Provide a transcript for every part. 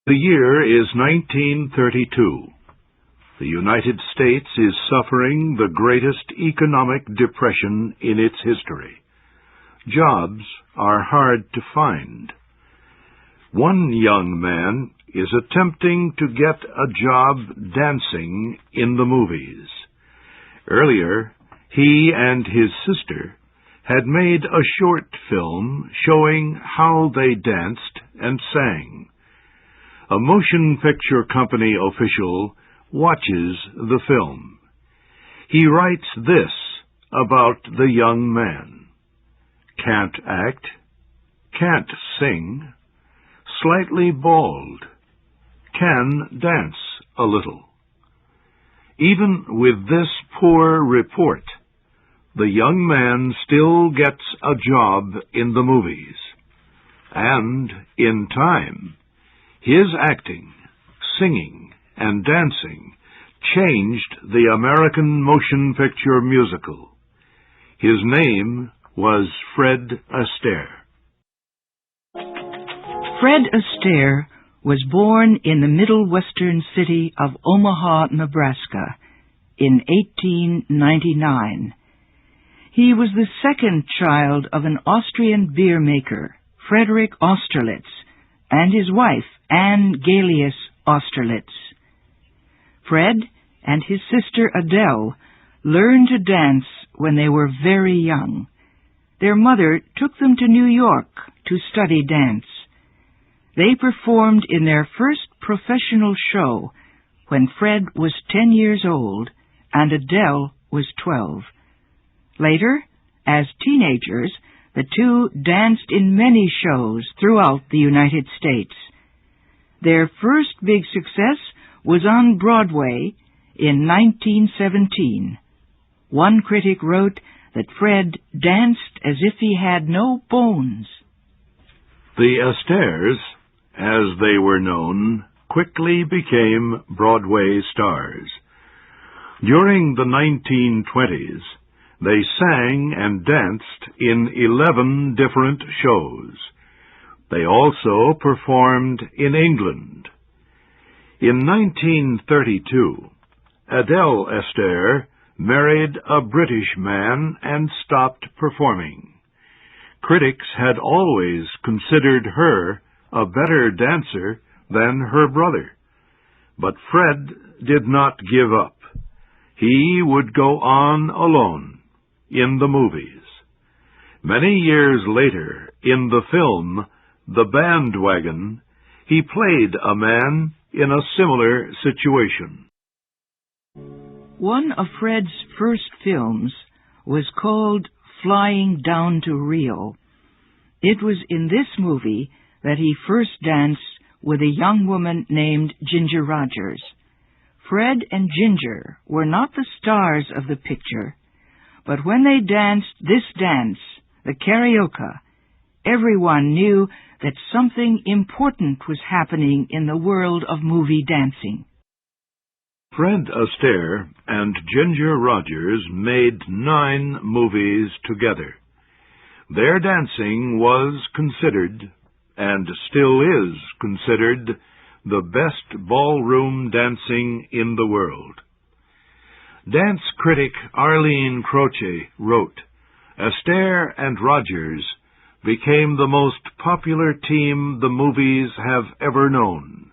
The year is 1932. The United States is suffering the greatest economic depression in its history. Jobs are hard to find. One young man is attempting to get a job dancing in the movies. Earlier, he and his sister had made a short film showing how they danced and sang. A motion picture company official watches the film. He writes this about the young man: can't act, can't sing, slightly bald, can dance a little. Even with this poor report, the young man still gets a job in the movies. And, in time, his acting, singing, and dancing changed the American motion picture musical. His name was Fred Astaire. Fred Astaire was born in the middle western city of Omaha, Nebraska, in 1899. He was the second child of an Austrian beer maker, Frederick Austerlitz, and his wife, Anne Galius Austerlitz. Fred and his sister Adele learned to dance when they were very young. Their mother took them to New York to study dance. They performed in their first professional show when Fred was 10 years old and Adele was 12. Later, as teenagers, the two danced in many shows throughout the United States. Their first big success was on Broadway in 1917. One critic wrote that Fred danced as if he had no bones. The Astaires, as they were known, quickly became Broadway stars. During the 1920s, they sang and danced in 11 different shows. They also performed in England. In 1932, Adele Astaire married a British man and stopped performing. Critics had always considered her a better dancer than her brother. But Fred did not give up. He would go on alone in the movies. Many years later, in the film The Bandwagon, he played a man in a similar situation. One of Fred's first films was called Flying Down to Rio. It was in this movie that he first danced with a young woman named Ginger Rogers. Fred and Ginger were not the stars of the picture, but when they danced this dance, the carioca, everyone knew that something important was happening in the world of movie dancing. Fred Astaire and Ginger Rogers made 9 movies together. Their dancing was considered, and still is considered, the best ballroom dancing in the world. Dance critic Arlene Croce wrote, "Astaire and Rogers became the most popular team the movies have ever known.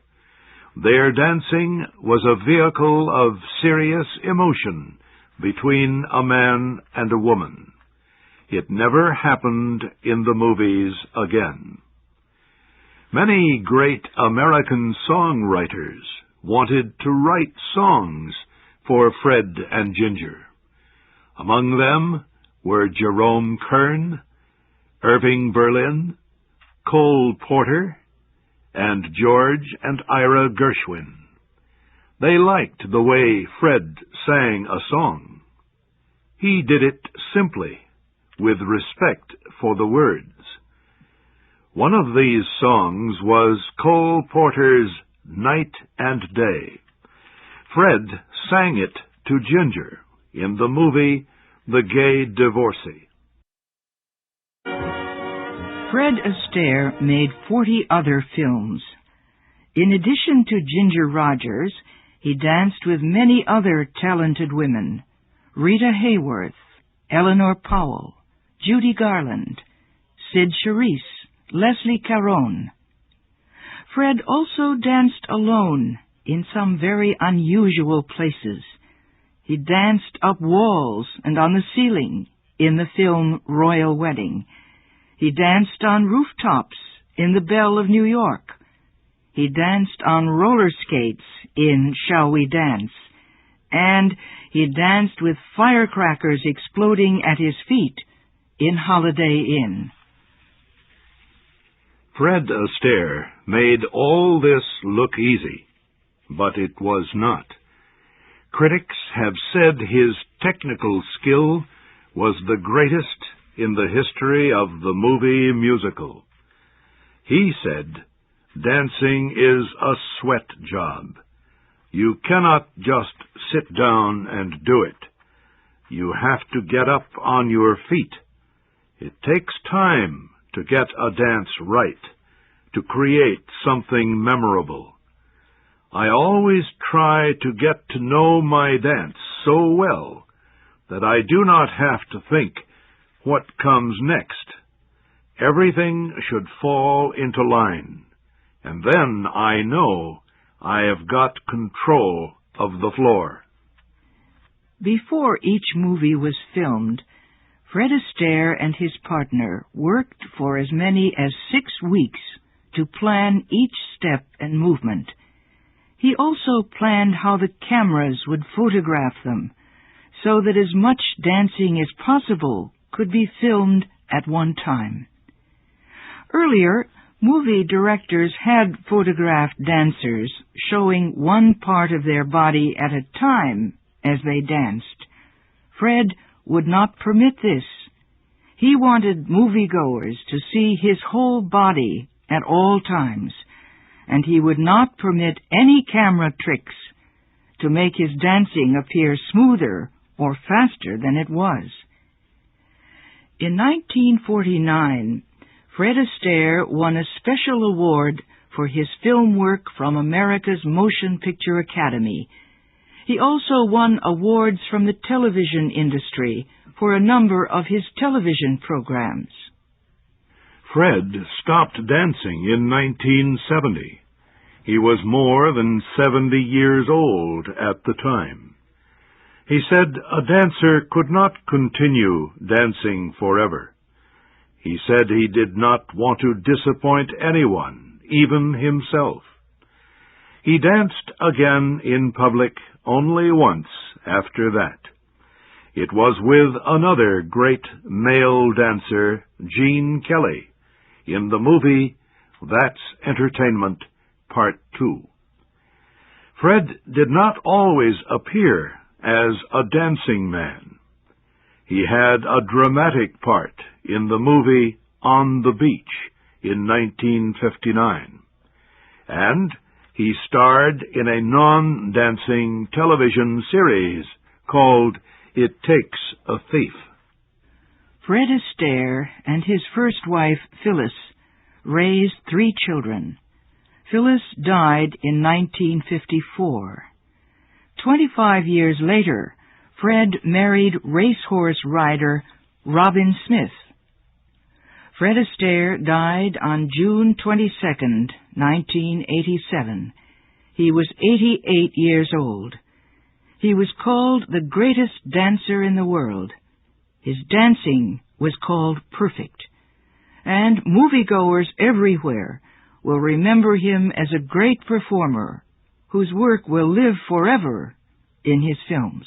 Their dancing was a vehicle of serious emotion between a man and a woman. It never happened in the movies again." Many great American songwriters wanted to write songs for Fred and Ginger. Among them were Jerome Kern, Irving Berlin, Cole Porter, and George and Ira Gershwin. They liked the way Fred sang a song. He did it simply, with respect for the words. One of these songs was Cole Porter's Night and Day. Fred sang it to Ginger in the movie The Gay Divorcee. Fred Astaire made 40 other films. In addition to Ginger Rogers, he danced with many other talented women: Rita Hayworth, Eleanor Powell, Judy Garland, Sid Charisse, Leslie Caron. Fred also danced alone in some very unusual places. He danced up walls and on the ceiling in the film Royal Wedding. He danced on rooftops in The Belle of New York. He danced on roller skates in Shall We Dance? And he danced with firecrackers exploding at his feet in Holiday Inn. Fred Astaire made all this look easy, but it was not. Critics have said his technical skill was the greatest in the history of the movie musical. He said, "Dancing is a sweat job. You cannot just sit down and do it. You have to get up on your feet. It takes time to get a dance right, to create something memorable. I always try to get to know my dance so well that I do not have to think what comes next. Everything should fall into line, and then I know I have got control of the floor." Before each movie was filmed, Fred Astaire and his partner worked for as many as 6 weeks to plan each step and movement. He also planned how the cameras would photograph them, so that as much dancing as possible could be filmed at one time. Earlier, movie directors had photographed dancers showing one part of their body at a time as they danced. Fred would not permit this. He wanted moviegoers to see his whole body at all times, and he would not permit any camera tricks to make his dancing appear smoother or faster than it was. In 1949, Fred Astaire won a special award for his film work from America's Motion Picture Academy. He also won awards from the television industry for a number of his television programs. Fred stopped dancing in 1970. He was more than 70 years old at the time. He said a dancer could not continue dancing forever. He said he did not want to disappoint anyone, even himself. He danced again in public only once after that. It was with another great male dancer, Gene Kelly, in the movie That's Entertainment, Part 2. Fred did not always appear as a dancing man. He had a dramatic part in the movie On the Beach in 1959, and he starred in a non-dancing television series called It Takes a Thief. Fred Astaire and his first wife, Phyllis, raised 3 children. Phyllis died in 1954. 25 years later, Fred married racehorse rider Robin Smith. Fred Astaire died on June 22, 1987. He was 88 years old. He was called the greatest dancer in the world. His dancing was called perfect. And moviegoers everywhere will remember him as a great performer whose work will live forever in his films.